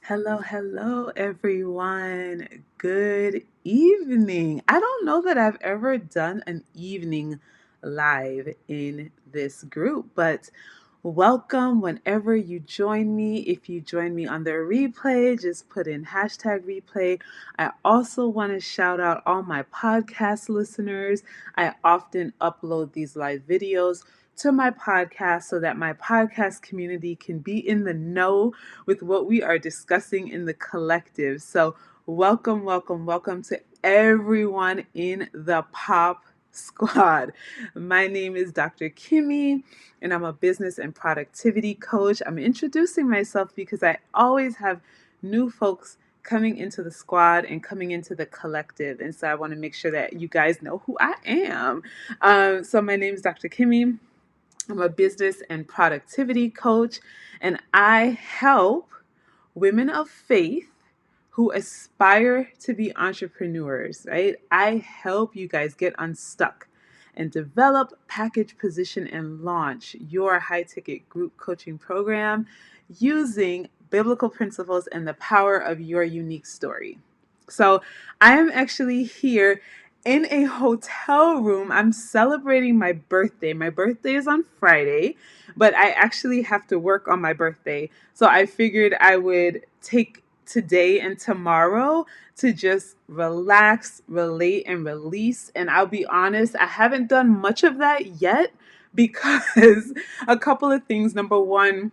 Hello, hello, everyone. Good evening. I don't know that I've ever done an evening live in this group, but welcome whenever you join me. If you join me on the replay, just put in hashtag replay. I also want to shout out all my podcast listeners. I often upload these live videos to my podcast so that my podcast community can be in the know with what we are discussing in the collective. So, welcome, welcome, welcome to everyone in the Pop Squad. My name is Dr. Kimmy, and I'm a business and productivity coach. I'm introducing myself because I always have new folks coming into the squad and coming into the collective. And so I want to make sure that you guys know who I am. So my name is Dr. Kimmy. I'm a business and productivity coach, and I help women of faith who aspire to be entrepreneurs, right? I help you guys get unstuck and develop, package, position, and launch your high ticket group coaching program using biblical principles and the power of your unique story. So, I am actually here in a hotel room. I'm celebrating my birthday. My birthday is on Friday, but I actually have to work on my birthday. So I figured I would take today and tomorrow to just relax, relate, and release. And I'll be honest, I haven't done much of that yet because a couple of things. Number one,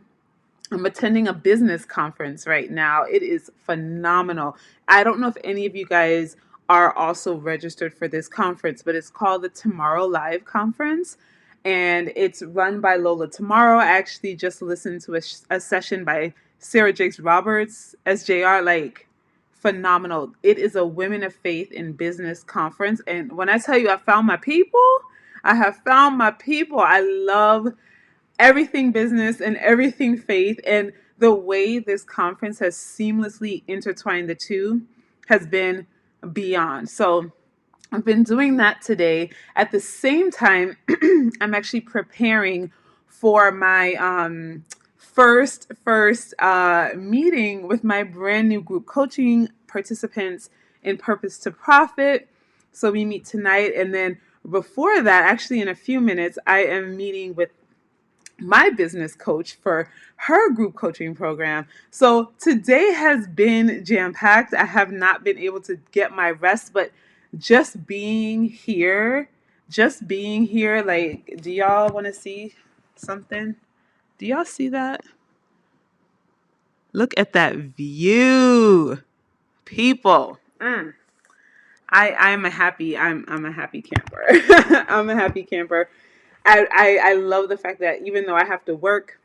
I'm attending a business conference right now. It is phenomenal. I don't know if any of you guys are also registered for this conference, but it's called the Tomorrow Live Conference. And it's run by Lola Tomorrow. I actually just listened to a session by Sarah Jakes Roberts, SJR, like phenomenal. It is a Women of Faith in Business conference. And when I tell you I found my people, I have found my people. I love everything business and everything faith. And the way this conference has seamlessly intertwined the two has been beyond. So I've been doing that today. At the same time, I'm actually preparing for my first meeting with my brand new group coaching participants in Purpose to Profit. So we meet tonight, and then before that, actually in a few minutes, I am meeting with my business coach for her group coaching program. So today has been jam packed. I have not been able to get my rest, but just being here, like, do y'all want to see something? Do y'all see that? Look at that view, people. I'm a happy camper. I'm a happy camper. I love the fact that even though I have to work,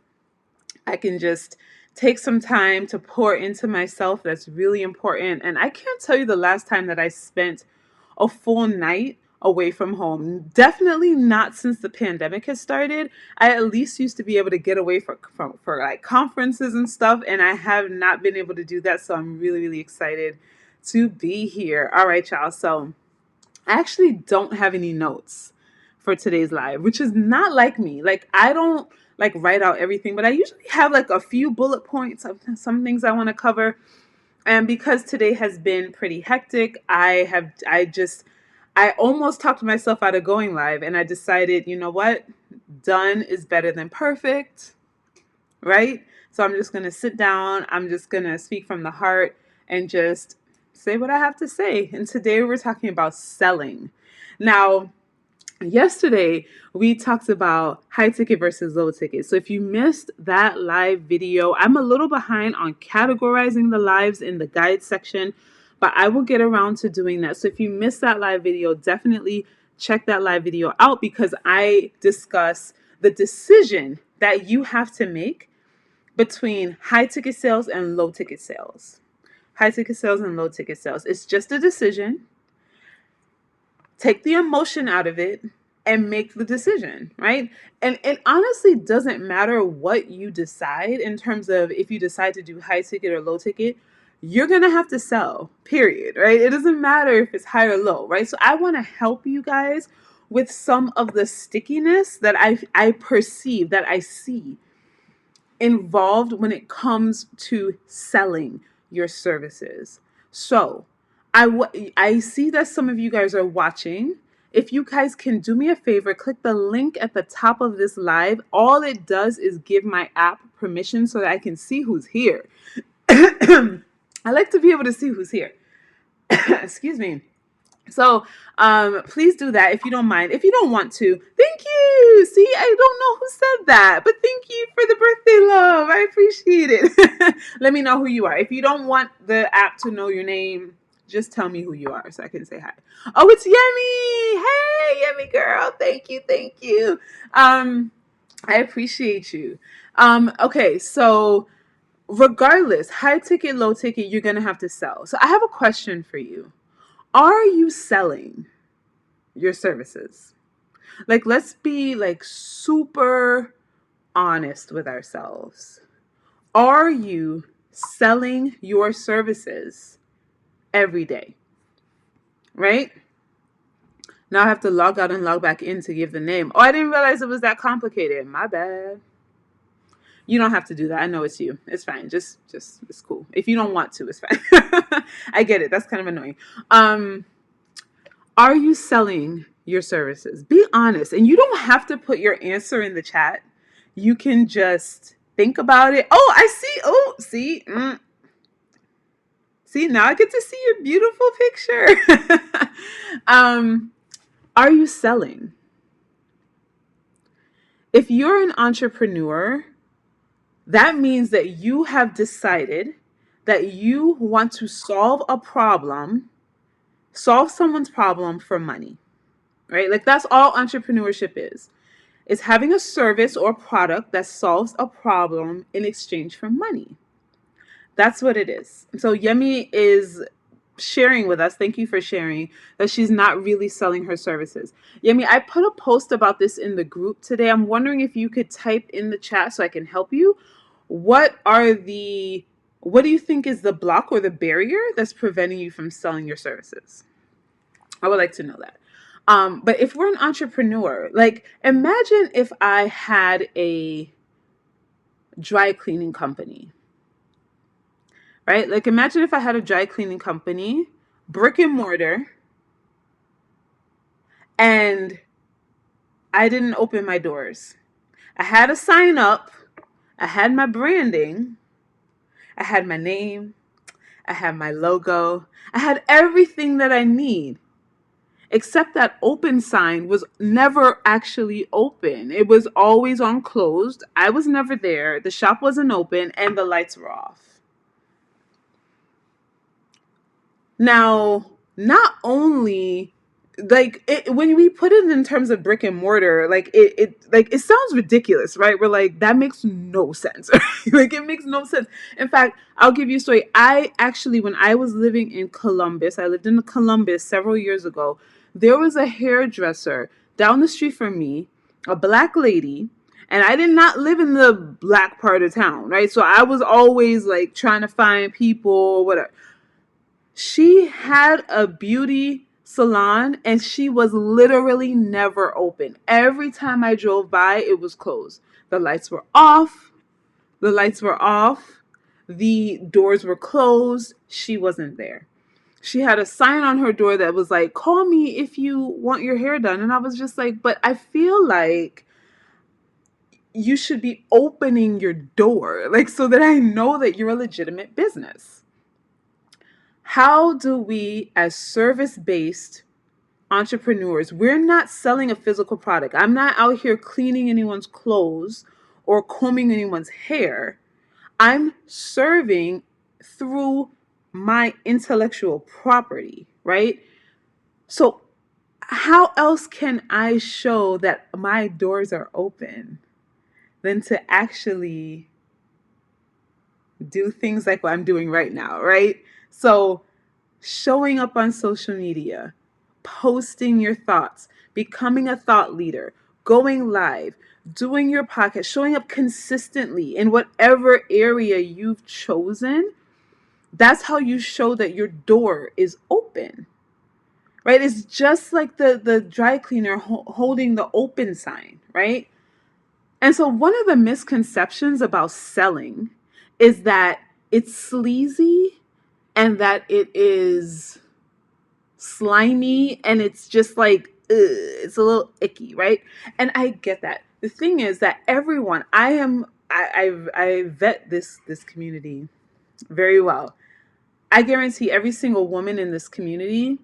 I can just take some time to pour into myself. That's really important. And I can't tell you the last time that I spent a full night away from home. Definitely not since the pandemic has started. I at least used to be able to get away for like conferences and stuff, and I have not been able to do that. So I'm really, really excited to be here. All right, y'all. So I actually don't have any notes for today's live, which is not like me. Like, I don't like write out everything, but I usually have like a few bullet points of some things I want to cover. And because today has been pretty hectic, I almost talked myself out of going live, and I decided, you know what? Done is better than perfect, right? So I'm just going to sit down. I'm just going to speak from the heart and just say what I have to say. And today we're talking about selling. Now, yesterday we talked about high ticket versus low ticket. So if you missed that live video, I'm a little behind on categorizing the lives in the guide section, but I will get around to doing that. So if you missed that live video, definitely check that live video out because I discuss the decision that you have to make between high ticket sales and low ticket sales. High ticket sales and low ticket sales. It's just a decision. Take the emotion out of it and make the decision, right? And it honestly doesn't matter what you decide in terms of if you decide to do high ticket or low ticket, you're going to have to sell, period, right? It doesn't matter if it's high or low, right? So I want to help you guys with some of the stickiness that I perceive, that I see involved when it comes to selling your services. So I see that some of you guys are watching. If you guys can do me a favor, click the link at the top of this live. All it does is give my app permission so that I can see who's here. I like to be able to see who's here. Excuse me. So please do that if you don't mind. If you don't want to, thank you. See, I don't know who said that, but thank you for the birthday love. I appreciate it. Let me know who you are. If you don't want the app to know your name, just tell me who you are so I can say hi. Oh, it's Yemi. Hey, Yemi girl. Thank you. Thank you. I appreciate you. Okay, so regardless, high ticket, low ticket, you're gonna have to sell. So I have a question for you. Are you selling your services? Like, let's be like super honest with ourselves. Are you selling your services every day? Right? Now I have to log out and log back in to give the name. Oh, I didn't realize it was that complicated. My bad. You don't have to do that. I know it's you. It's fine. Just it's cool. If you don't want to, it's fine. I get it. That's kind of annoying. Are you selling your services? Be honest. And you don't have to put your answer in the chat. You can just think about it. Oh, I see. Oh, see. See, now I get to see your beautiful picture. Are you selling? If you're an entrepreneur, that means that you have decided that you want to solve someone's problem for money, right? Like that's all entrepreneurship is. It's having a service or product that solves a problem in exchange for money. That's what it is. So Yemi is sharing with us, thank you for sharing, that she's not really selling her services. Yemi, I put a post about this in the group today. I'm wondering if you could type in the chat so I can help you. What do you think is the block or the barrier that's preventing you from selling your services? I would like to know that. But if we're an entrepreneur, like imagine if I had a dry cleaning company, right? Like imagine if I had a dry cleaning company, brick and mortar, and I didn't open my doors. I had a sign up, I had my branding, I had my name, I had my logo, I had everything that I need. Except that open sign was never actually open. It was always on closed. I was never there. The shop wasn't open and the lights were off. Now, not only when we put it in terms of brick and mortar, it sounds ridiculous, right? We're like, that makes no sense. Like it makes no sense. In fact, I'll give you a story. I actually, when I was living in Columbus, I lived in Columbus several years ago. There was a hairdresser down the street from me, a black lady, and I did not live in the black part of town, right? So I was always like trying to find people, whatever. She had a beauty salon and she was literally never open. Every time I drove by, it was closed. The lights were off. The lights were off. The doors were closed. She wasn't there. She had a sign on her door that was like, call me if you want your hair done. And I was just like, but I feel like you should be opening your door, like so that I know that you're a legitimate business. How do we, as service-based entrepreneurs, we're not selling a physical product. I'm not out here cleaning anyone's clothes or combing anyone's hair. I'm serving through my intellectual property, right? So how else can I show that my doors are open than to actually do things like what I'm doing right now, right? So showing up on social media, posting your thoughts, becoming a thought leader, going live, doing your podcast, showing up consistently in whatever area you've chosen, that's how you show that your door is open, right? It's just like the dry cleaner holding the open sign, right? And so one of the misconceptions about selling is that it's sleazy and that it is slimy and it's just like, it's a little icky, right? And I get that. The thing is that everyone, I vet this community very well. I guarantee every single woman in this community,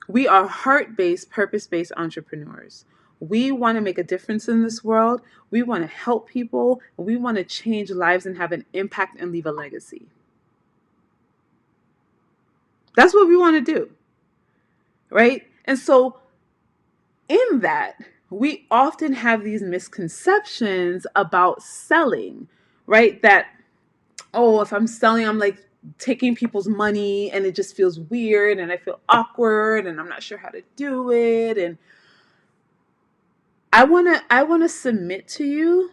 we are heart-based, purpose-based entrepreneurs. We want to make a difference in this world. We want to help people. We want to change lives and have an impact and leave a legacy. That's what we want to do, right? And so in that, we often have these misconceptions about selling, right? That, oh, if I'm selling, I'm like taking people's money and it just feels weird and I feel awkward and I'm not sure how to do it. And I want to submit to you,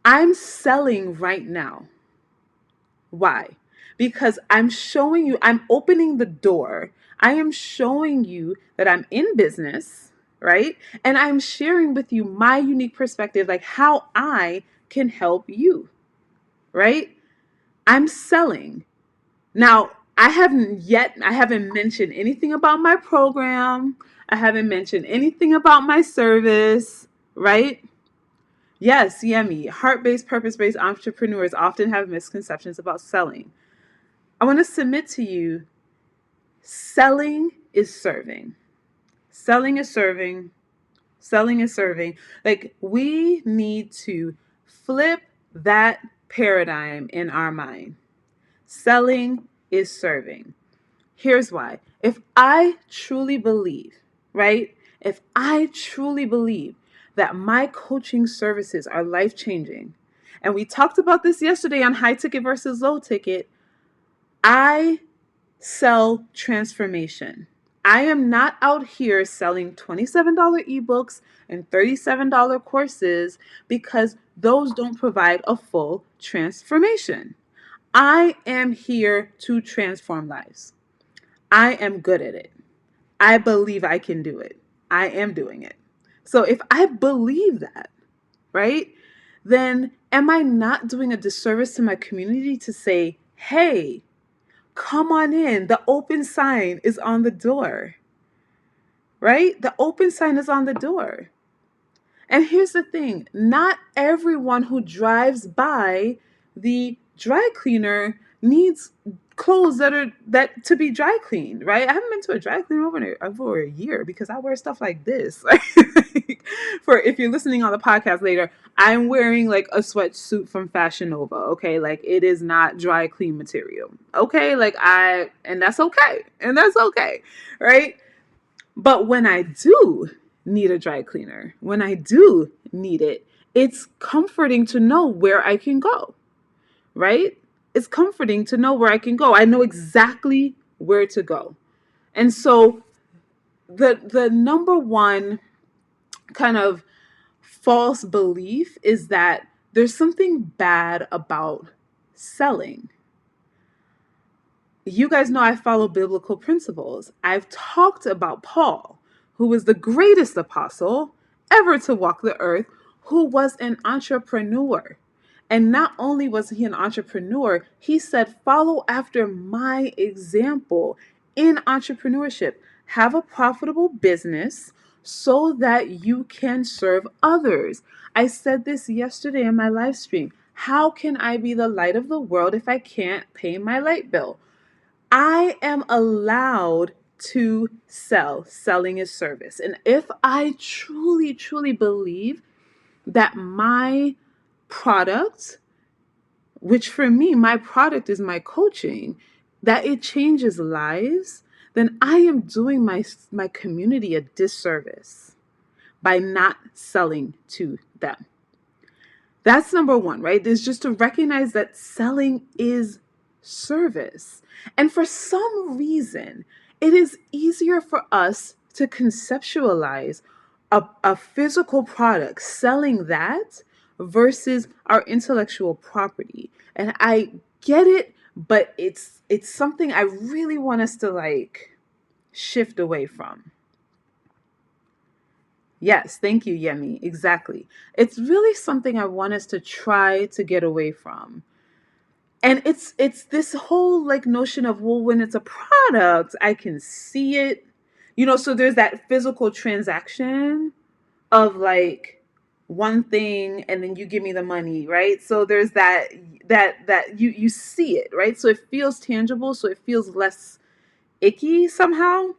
I'm selling right now. Why? Because I'm showing you, I'm opening the door. I am showing you that I'm in business, right? And I'm sharing with you my unique perspective, like how I can help you, right? I'm selling. Now, I haven't mentioned anything about my program. I haven't mentioned anything about my service, right? Yes, Yemi, heart-based, purpose-based entrepreneurs often have misconceptions about selling. I want to submit to you, selling is serving. Selling is serving. Selling is serving. Like, we need to flip that paradigm in our mind. Selling is serving. Here's why. If I truly believe, right? If I truly believe that my coaching services are life changing, and we talked about this yesterday on high ticket versus low ticket, I sell transformation. I am not out here selling $27 ebooks and $37 courses because those don't provide a full transformation. I am here to transform lives. I am good at it. I believe I can do it. I am doing it. So if I believe that, right, then am I not doing a disservice to my community to say, hey, come on in. The open sign is on the door, right? The open sign is on the door. And here's the thing, not everyone who drives by the dry cleaner needs clothes that to be dry cleaned, right? I haven't been to a dry cleaner over a year because I wear stuff like this. For if you're listening on the podcast later, I'm wearing like a sweatsuit from Fashion Nova, okay? Like, it is not dry clean material. Okay? And that's okay. And that's okay. Right? But when I do need a dry cleaner, when I do need it, it's comforting to know where I can go, right? It's comforting to know where I can go. I know exactly where to go. And so the number one kind of false belief is that there's something bad about selling. You guys know I follow biblical principles. I've talked about Paul, who was the greatest apostle ever to walk the earth, who was an entrepreneur. And not only was he an entrepreneur, he said, follow after my example in entrepreneurship. Have a profitable business so that you can serve others. I said this yesterday in my live stream. How can I be the light of the world if I can't pay my light bill? I am allowed to sell. Selling is service. And if I truly, truly believe that my product, which for me, my product is my coaching, that it changes lives, then I am doing my community a disservice by not selling to them. That's number one, right? Is just to recognize that selling is service. And for some reason, it is easier for us to conceptualize a physical product, selling that versus our intellectual property. And I get it, but it's something I really want us to like shift away from. Yes, thank you, Yemi. Exactly. It's really something I want us to try to get away from. And it's this whole like notion of, well, when it's a product, I can see it. So there's that physical transaction of like one thing and then you give me the money, right? So there's that you see it, right? So it feels tangible, so it feels less icky somehow.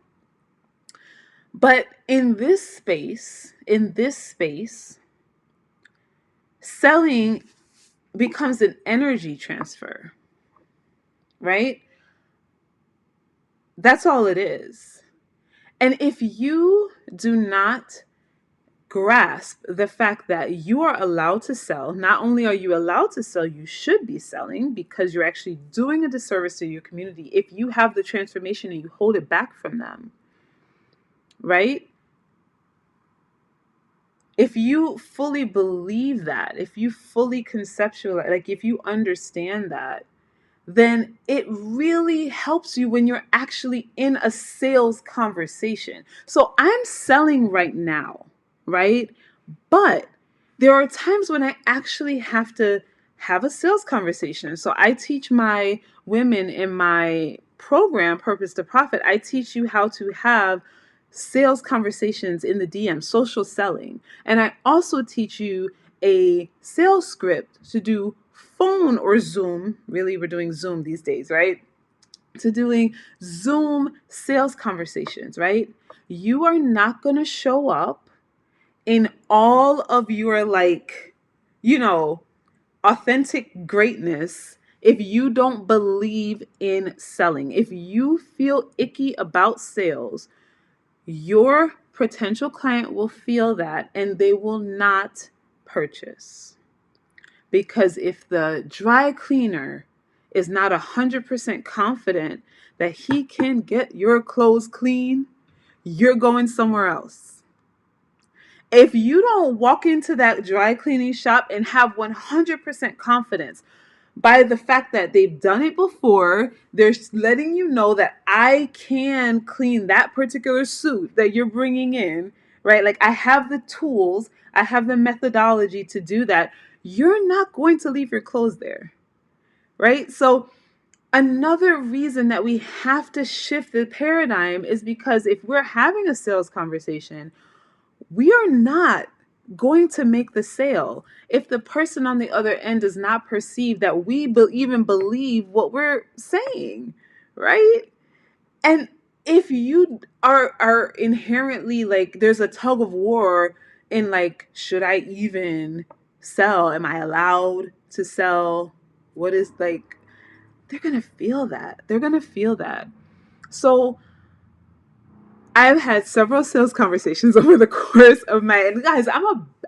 But in this space, selling becomes an energy transfer, right? That's all it is. And if you do not grasp the fact that you are allowed to sell, not only are you allowed to sell, you should be selling, because you're actually doing a disservice to your community if you have the transformation and you hold it back from them, right? If you fully believe that, if you fully conceptualize, like if you understand that, then it really helps you when you're actually in a sales conversation. So I'm selling right now, right? But there are times when I actually have to have a sales conversation. So I teach my women in my program, Purpose to Profit, I teach you how to have sales conversations in the DM, social selling. And I also teach you a sales script to do phone or Zoom. Really, we're doing Zoom these days, right? To doing Zoom sales conversations, right? You are not going to show up in all of your like, you know, authentic greatness if you don't believe in selling. If you feel icky about sales, your potential client will feel that and they will not purchase. Because if the dry cleaner is not 100% confident that he can get your clothes clean, you're going somewhere else. If you don't walk into that dry cleaning shop and have 100% confidence by the fact that they've done it before, they're letting you know that I can clean that particular suit that you're bringing in, right? Like I have the tools, I have the methodology to do that. You're not going to leave your clothes there, right? So another reason that we have to shift the paradigm is because if we're having a sales conversation, we are not going to make the sale if the person on the other end does not perceive that we even believe what we're saying, right? And if you are inherently like, there's a tug of war in like, should I even sell? Am I allowed to sell? What is like, they're gonna feel that. They're gonna feel that. So I've had several sales conversations over the course of my, and guys,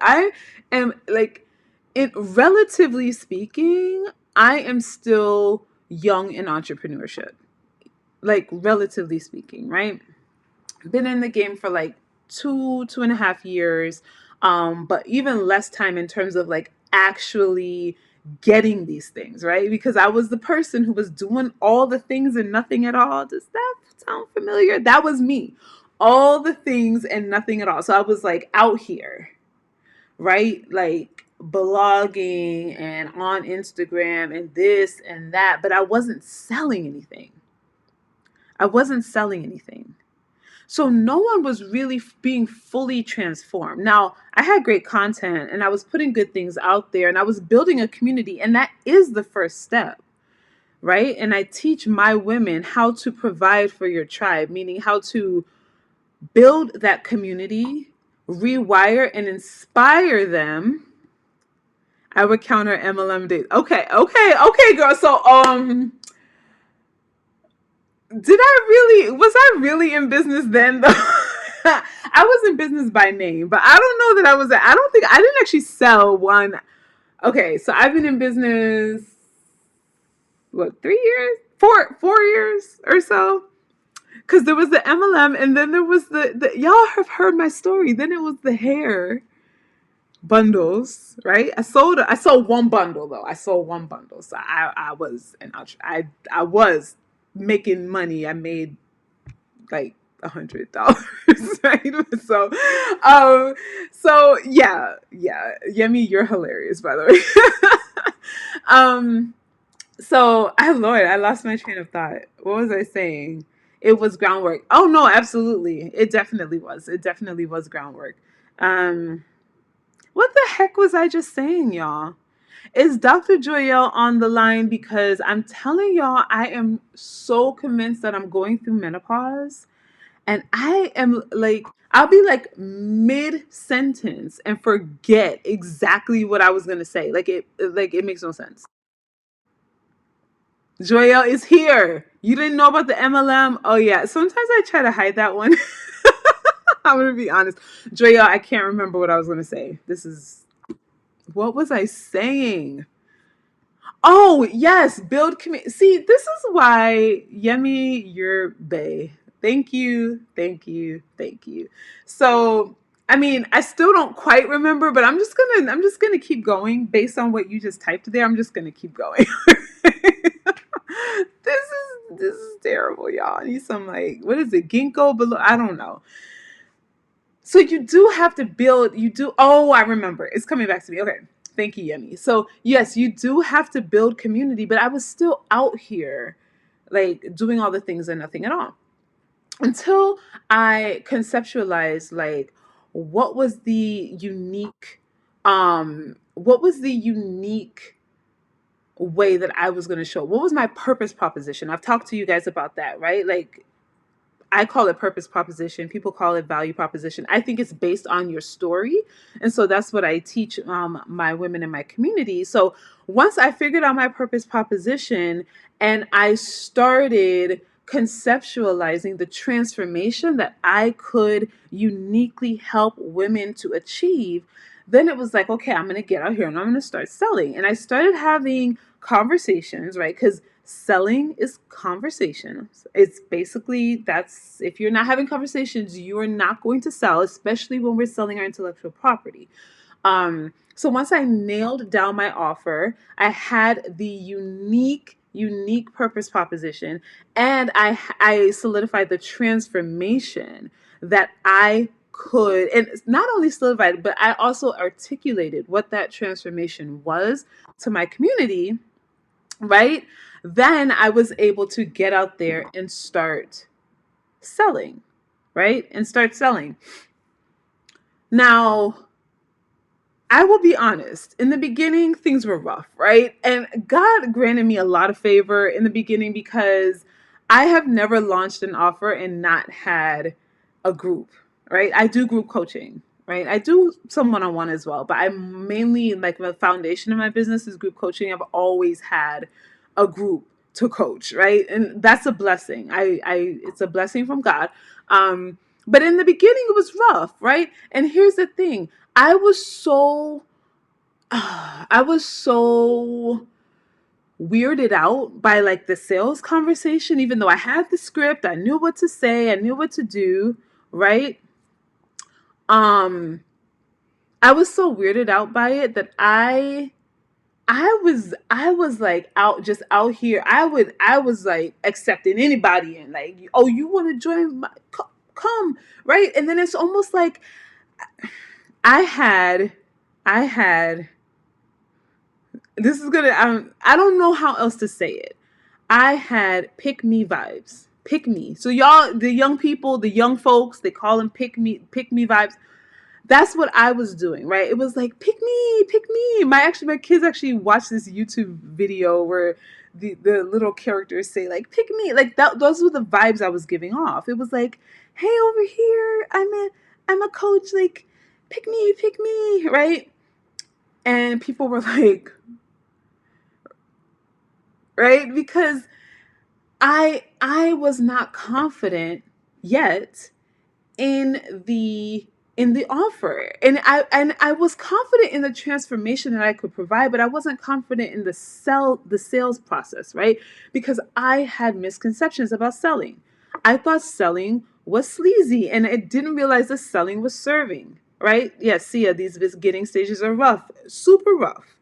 I am like, it relatively speaking, I am still young in entrepreneurship. Like relatively speaking, right? Been in the game for like 2.5 years, but even less time in terms of like actually getting these things, right? Because I was the person who was doing all the things and nothing at all. Does that sound familiar? That was me. All the things and nothing at all. So I was like out here, right? Like blogging and on Instagram and this and that, but I wasn't selling anything. I wasn't selling anything. So no one was really being fully transformed. Now, I had great content and I was putting good things out there and I was building a community, and that is the first step, right? And I teach my women how to provide for your tribe, meaning how to build that community, rewire and inspire them. I would counter MLM days. Okay, girl. So was I really in business then though? I was in business by name, but I don't know that I don't think I didn't actually sell one. Okay, so I've been in business, what, 3 years? 4 years or so? Because there was the MLM and then there was the y'all have heard my story. Then it was the hair bundles, right? I sold one bundle though. I sold one bundle. So I was I was making money. I made like $100, right? So, yeah, Yemi, you're hilarious, by the way. um, So, Lord, I lost my train of thought. What was I saying? It was groundwork. Oh no, absolutely. It definitely was. It definitely was groundwork. Um, what the heck was I just saying, y'all? Is Dr. Joyelle on the line? Because I'm telling y'all, I am so convinced that I'm going through menopause. And I am like, I'll be like mid sentence and forget exactly what I was gonna say. Like it makes no sense. Joyelle is here. You didn't know about the MLM? Oh yeah. Sometimes I try to hide that one. I'm gonna be honest. Joyelle, I can't remember what I was gonna say. What was I saying? Oh, yes, build community. See, this is why Yemi, you're bae. Thank you, thank you, thank you. So, I mean, I still don't quite remember, but I'm just gonna keep going based on what you just typed there. I'm just gonna keep going. This is terrible, y'all. I need some like what is it, ginkgo below? I don't know. So you do have to build, you do, oh, I remember. It's coming back to me. Okay. Thank you, Yemi. So, yes, you do have to build community, but I was still out here like doing all the things and nothing at all until I conceptualized like what was the unique way that I was going to show. What was my purpose proposition? I've talked to you guys about that, right? Like I call it purpose proposition. People call it value proposition. I think it's based on your story. And so that's what I teach my women in my community. So once I figured out my purpose proposition and I started conceptualizing the transformation that I could uniquely help women to achieve, then it was like, okay, I'm going to get out here and I'm going to start selling. And I started having conversations, right? Because selling is conversations. It's basically that's if you're not having conversations, you are not going to sell, especially when we're selling our intellectual property. So once I nailed down my offer, I had the unique purpose proposition, and I solidified the transformation that I could, and not only solidified, but I also articulated what that transformation was to my community, right? Then I was able to get out there and start selling, right? And start selling. Now, I will be honest, in the beginning, things were rough, right? And God granted me a lot of favor in the beginning because I have never launched an offer and not had a group, right? I do group coaching, right? I do some one on one as well, but I mainly like the foundation of my business is group coaching. I've always had a group to coach, right? And that's a blessing. It's a blessing from God. Um, but in the beginning, it was rough, right? And here's the thing I was so I was so weirded out by like the sales conversation, even though I had the script, I knew what to say, I knew what to do, right? Um, I was so weirded out by it that I was like out just out here. I was like accepting anybody in like, oh, you want to join come, right? And then it's almost like I had I had this is gonna I don't know how else to say it. I had pick me vibes. Pick me. So y'all, the young people, the young folks, they call them pick me vibes. That's what I was doing, right? It was like pick me. My kids actually watched this YouTube video where the little characters say like pick me. Like that those were the vibes I was giving off. It was like, hey over here, I'm a coach, like pick me, right? And people were like, right? Because I was not confident yet in the offer. And I was confident in the transformation that I could provide, but I wasn't confident in the sales process, right? Because I had misconceptions about selling. I thought selling was sleazy and I didn't realize that selling was serving, right? Yes, Sia, these beginning stages are rough, super rough,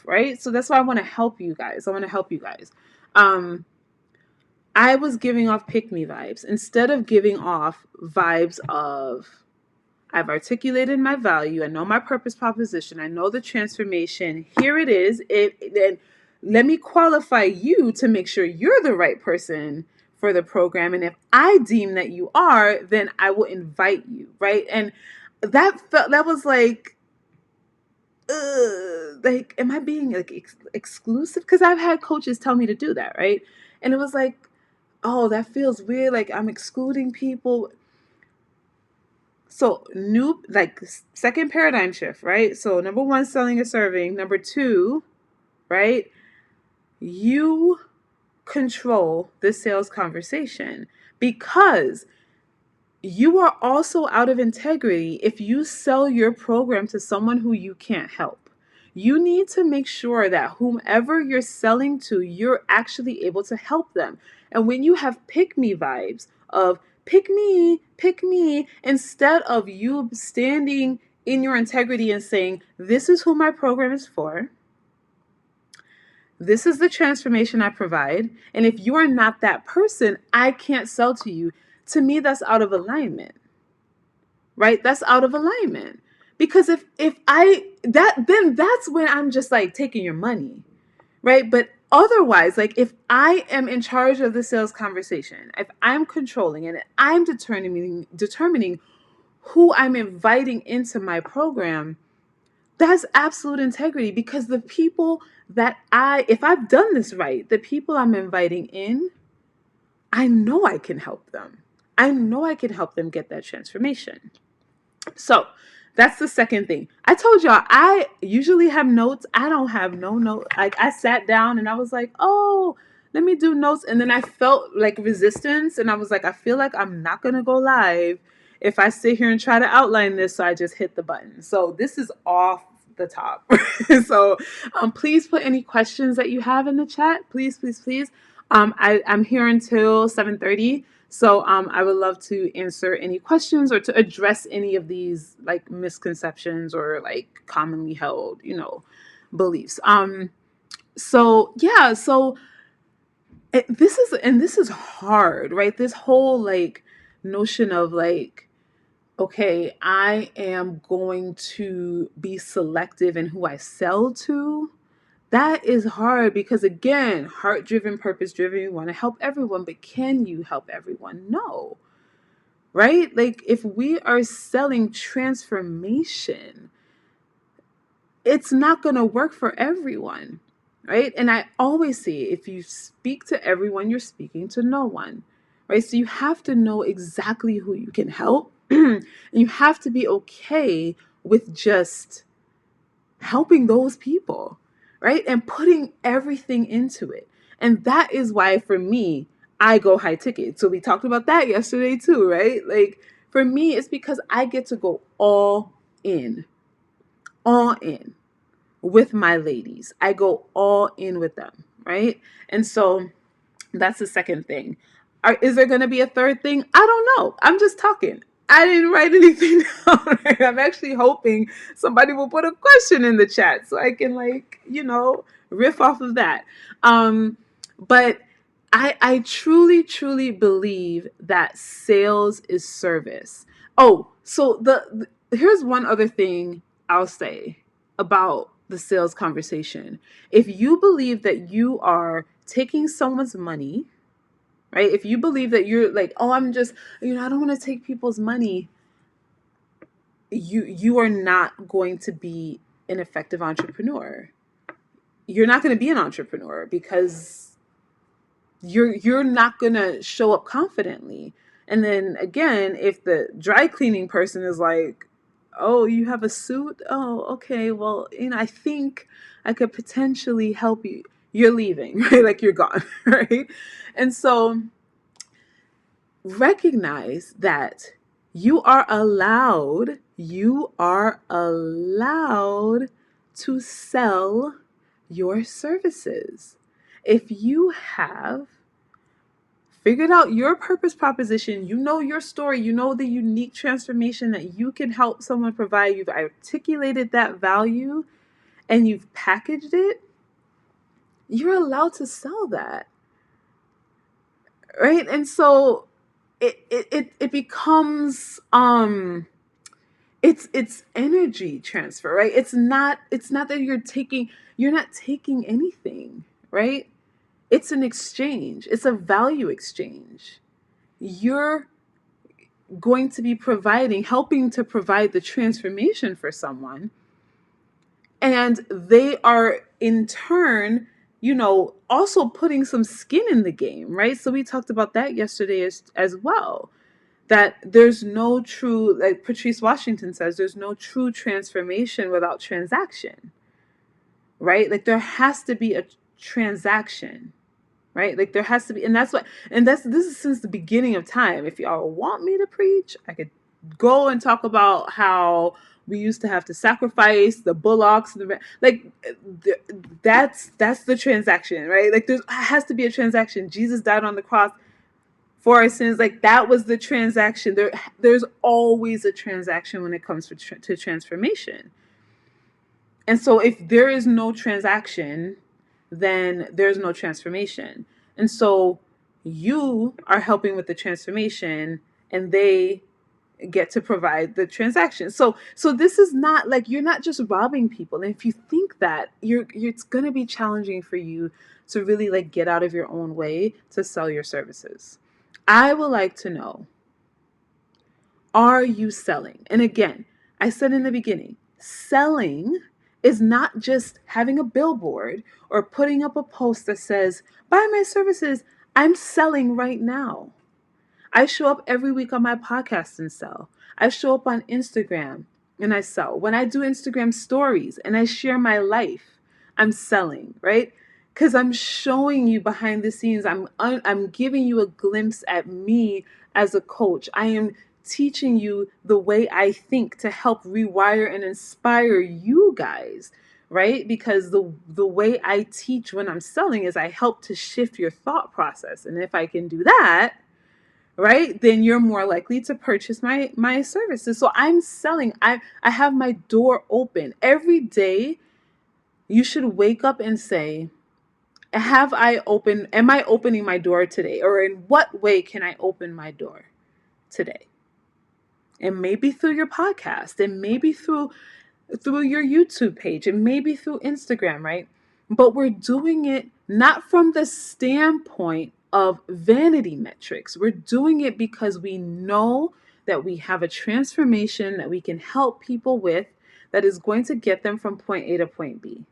right? So that's why I want to help you guys. I want to help you guys. Um, I was giving off pick me vibes instead of giving off vibes of I've articulated my value. I know my purpose proposition. I know the transformation. Here it is. let me qualify you to make sure you're the right person for the program. And if I deem that you are, then I will invite you, right? And that was like, am I being like exclusive? Because I've had coaches tell me to do that, right? And it was like, oh, that feels weird. Like I'm excluding people. So new, like second paradigm shift, right? So number one, selling is serving. Number two, right? You control the sales conversation, because you are also out of integrity if you sell your program to someone who you can't help. You need to make sure that whomever you're selling to, you're actually able to help them. And when you have pick me vibes of pick me, instead of you standing in your integrity and saying, this is who my program is for, this is the transformation I provide. And if you are not that person, I can't sell to you. To me, that's out of alignment, right? That's out of alignment. Because if I that then that's when I'm just like taking your money, right? But otherwise, like if I am in charge of the sales conversation, if I'm controlling it, and I'm determining who I'm inviting into my program, that's absolute integrity, because the people if I've done this right, the people I'm inviting in, I know I can help them. I know I can help them get that transformation. So that's the second thing. I told y'all I usually have notes. I don't have no note. Like I sat down and I was like, oh, let me do notes. And then I felt like resistance. And I was like, I feel like I'm not going to go live if I sit here and try to outline this. So I just hit the button. So this is off the top. So please put any questions that you have in the chat. Please, please, please. I'm here until 7:30. So I would love to answer any questions or to address any of these like misconceptions or like commonly held, beliefs. So yeah, so this is hard, right? This whole like notion of like, okay, I am going to be selective in who I sell to. That is hard because, again, heart driven, purpose driven, you want to help everyone, but can you help everyone? No, right? Like, if we are selling transformation, it's not going to work for everyone, right? And I always say, if you speak to everyone, you're speaking to no one, right? So you have to know exactly who you can help, and you have to be okay with just helping those people, right? And putting everything into it. And that is why, for me, I go high ticket. So we talked about that yesterday too, right? Like for me, it's because I get to go in, all in with my ladies. I go all in with them, right? And so that's the second thing. Is there going to be a third thing? I don't know. I'm just talking. I didn't write anything down. I'm actually hoping somebody will put a question in the chat so I can riff off of that. But I truly, truly believe that sales is service. Oh, so here's one other thing I'll say about the sales conversation. If you believe that you are taking someone's money, right? If you believe that you're like, oh, I'm just, I don't want to take people's money, you are not going to be an effective entrepreneur. You're not going to be an entrepreneur because you're not going to show up confidently. And then again, if the dry cleaning person is like, oh, you have a suit? Oh, okay. Well, I think I could potentially help you. You're leaving, right? Like you're gone, right? And so recognize that you are allowed to sell your services. If you have figured out your purpose proposition, you know your story, you know the unique transformation that you can help someone provide, you've articulated that value and you've packaged it, you're allowed to sell that, right? And so it becomes it's energy transfer, right? It's not that you're not taking anything, right? It's an exchange. It's a value exchange. You're going to be helping to provide the transformation for someone, and they are in turn, also putting some skin in the game, right? So we talked about that yesterday as well, that there's no true, like Patrice Washington says, there's no true transformation without transaction, right? Like there has to be a transaction, right? Like there has to be, and this is since the beginning of time. If y'all want me to preach, I could go and talk about how we used to have to sacrifice the bullocks and that's the transaction, right? Like there has to be a transaction. Jesus died on the cross for our sins. Like that was the transaction. There's always a transaction when it comes to transformation. And so if there is no transaction, then there's no transformation. And so you are helping with the transformation, and they get to provide the transaction. So this is not like, you're not just robbing people. And if you think that, it's going to be challenging for you to really like get out of your own way to sell your services. I would like to know, are you selling? And again, I said in the beginning, selling is not just having a billboard or putting up a post that says, buy my services. I'm selling right now. I show up every week on my podcast and sell. I show up on Instagram and I sell. When I do Instagram stories and I share my life, I'm selling, right? Because I'm showing you behind the scenes. I'm giving you a glimpse at me as a coach. I am teaching you the way I think to help rewire and inspire you guys, right? Because the way I teach when I'm selling is I help to shift your thought process. And if I can do that, right, then you're more likely to purchase my services. So I'm selling. I have my door open every day. You should wake up and say, am I opening my door today? Or in what way can I open my door today? And maybe through your podcast, and maybe through your YouTube page, and maybe through Instagram, right? But we're doing it not from the standpoint of vanity metrics. We're doing it because we know that we have a transformation that we can help people with that is going to get them from point A to point B.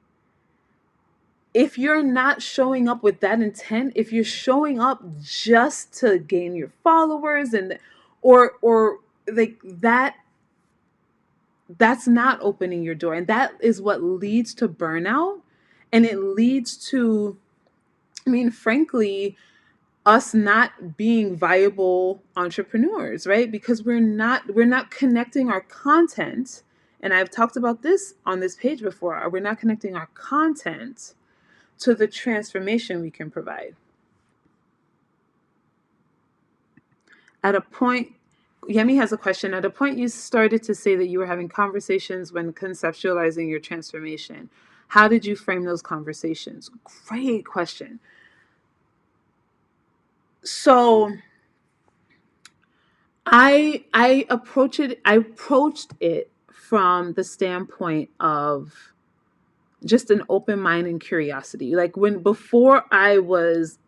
If you're not showing up with that intent, if you're showing up just to gain your followers or like that, that's not opening your door. And that is what leads to burnout. And it leads to, frankly, us not being viable entrepreneurs, right? Because we're not connecting our content. And I've talked about this on this page before. We're not connecting our content to the transformation we can provide. At a point, Yemi has a question. At a point, you started to say that you were having conversations when conceptualizing your transformation. How did you frame those conversations? Great question. So I approached it from the standpoint of just an open mind and curiosity. Like before I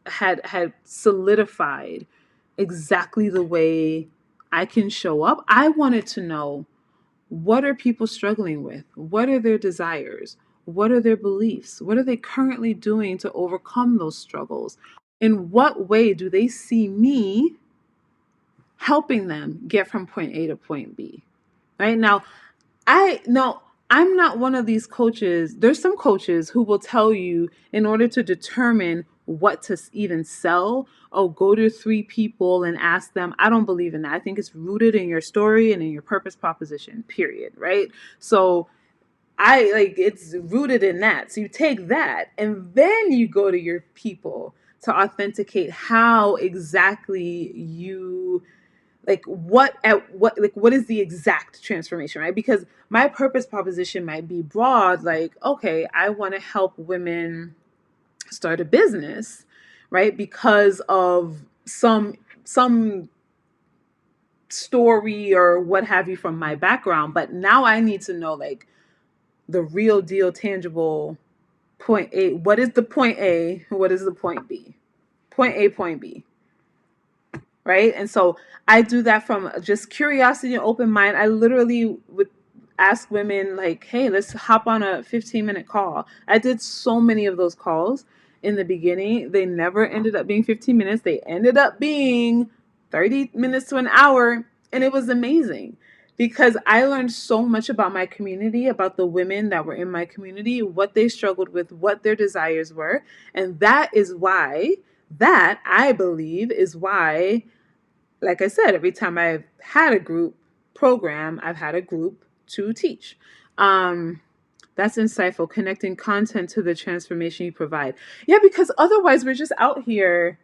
had solidified exactly the way I can show up, I wanted to know, what are people struggling with? What are their desires? What are their beliefs? What are they currently doing to overcome those struggles? In what way do they see me helping them get from point A to point B? Right now, I'm not one of these coaches. There's some coaches who will tell you, in order to determine what to even sell, oh, go to 3 people and ask them. I don't believe in that. I think it's rooted in your story and in your purpose proposition, period, right? So it's rooted in that. So you take that and then you go to your people to authenticate how exactly you, what is the exact transformation, right? Because my purpose proposition might be broad, like, okay, I want to help women start a business, right? Because of some story or what have you from my background, but now I need to know like the real deal, tangible point A. What is the point A? What is the point B? Point A, point B, right? And so I do that from just curiosity and open mind. I literally would ask women like, "Hey, let's hop on a 15-minute call." I did so many of those calls in the beginning. They never ended up being 15 minutes. They ended up being 30 minutes to an hour, and it was amazing because I learned so much about my community, about the women that were in my community, what they struggled with, what their desires were, and that I believe is why, like I said, every time I've had a group program, I've had a group to teach. Um, that's insightful, connecting content to the transformation you provide. Yeah, because otherwise we're just out here.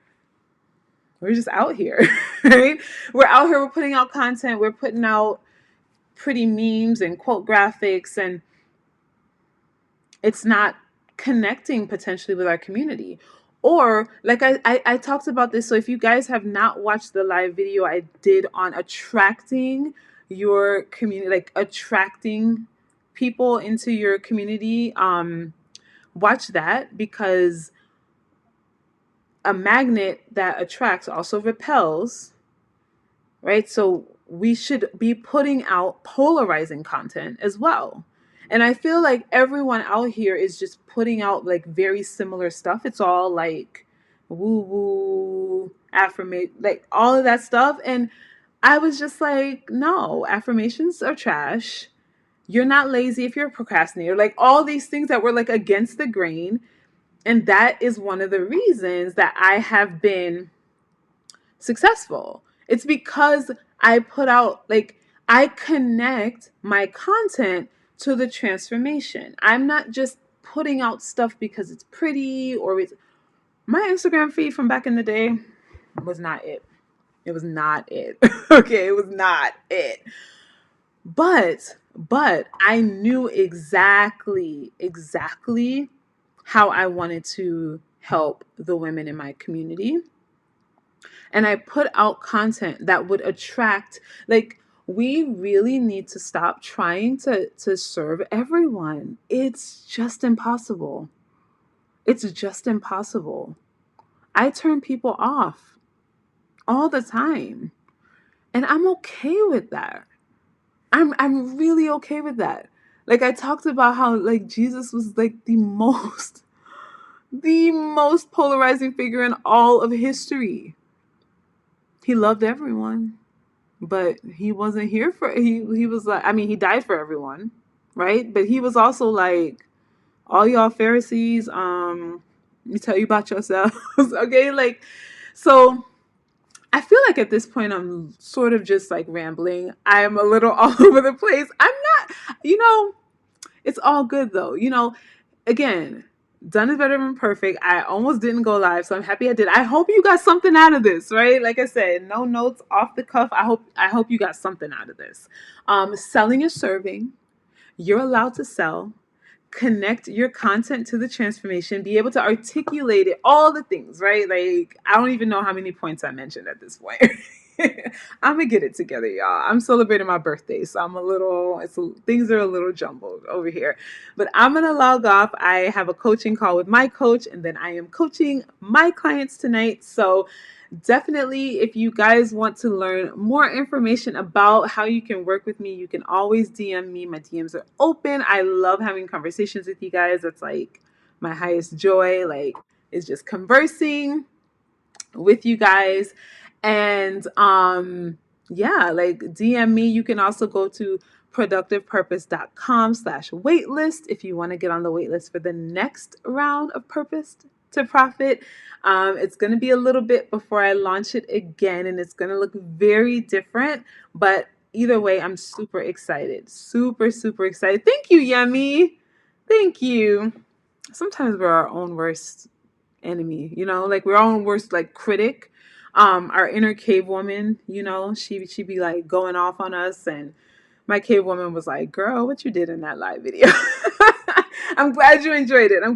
We're just out here, right? We're out here, we're putting out content, we're putting out pretty memes and quote graphics, and it's not connecting potentially with our community. Or like I talked about this. So if you guys have not watched the live video I did on attracting your community, like attracting people into your community, watch that, because a magnet that attracts also repels, right? So we should be putting out polarizing content as well. And I feel like everyone out here is just putting out like very similar stuff. It's all like woo woo, affirmation, like all of that stuff. And I was just like, no, affirmations are trash. You're not lazy if you're a procrastinator. Like all these things that were like against the grain. And that is one of the reasons that I have been successful. It's because I put out, like, I connect my content to the transformation. I'm not just putting out stuff because it's pretty or it's my Instagram feed from back in the day was not it. It was not it. Okay, it was not it. But I knew exactly how I wanted to help the women in my community, and I put out content that would attract, like, we really need to stop trying to serve everyone. It's just impossible. It's just impossible. I turn people off all the time, and I'm okay with that. I'm really okay with that. Like I talked about how like Jesus was like the most polarizing figure in all of history. He loved everyone, but he wasn't here for he was like, I mean, he died for everyone, right? But he was also like, all y'all Pharisees, let me tell you about yourselves. Okay, like, so I feel like at this point I'm sort of just like rambling. I'm a little all over the place. I'm not, it's all good though. Again, done is better than perfect. I almost didn't go live, so I'm happy I did. I hope you got something out of this, right? Like I said, no notes off the cuff. I hope you got something out of this. Selling is serving. You're allowed to sell. Connect your content to the transformation, be able to articulate it, all the things, right? Like, I don't even know how many points I mentioned at this point. I'm gonna get it together, y'all. I'm celebrating my birthday, so things are a little jumbled over here. But I'm gonna log off. I have a coaching call with my coach, and then I am coaching my clients tonight. So definitely, if you guys want to learn more information about how you can work with me, you can always DM me. My DMs are open. I love having conversations with you guys. That's like my highest joy. Like, it's just conversing with you guys. And yeah, like DM me. You can also go to productivepurpose.com/waitlist if you want to get on the waitlist for the next round of Purpose to Profit. It's going to be a little bit before I launch it again, and it's going to look very different. But either way, I'm super excited. Super, super excited. Thank you, Yummy. Thank you. Sometimes we're our own worst enemy, like we're our own worst like critic. Our inner cave woman, she be like going off on us, and my cave woman was like, girl, what you did in that live video. I'm glad you enjoyed it. I'm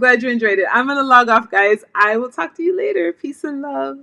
gonna log off, guys. I will talk to you later. Peace and love.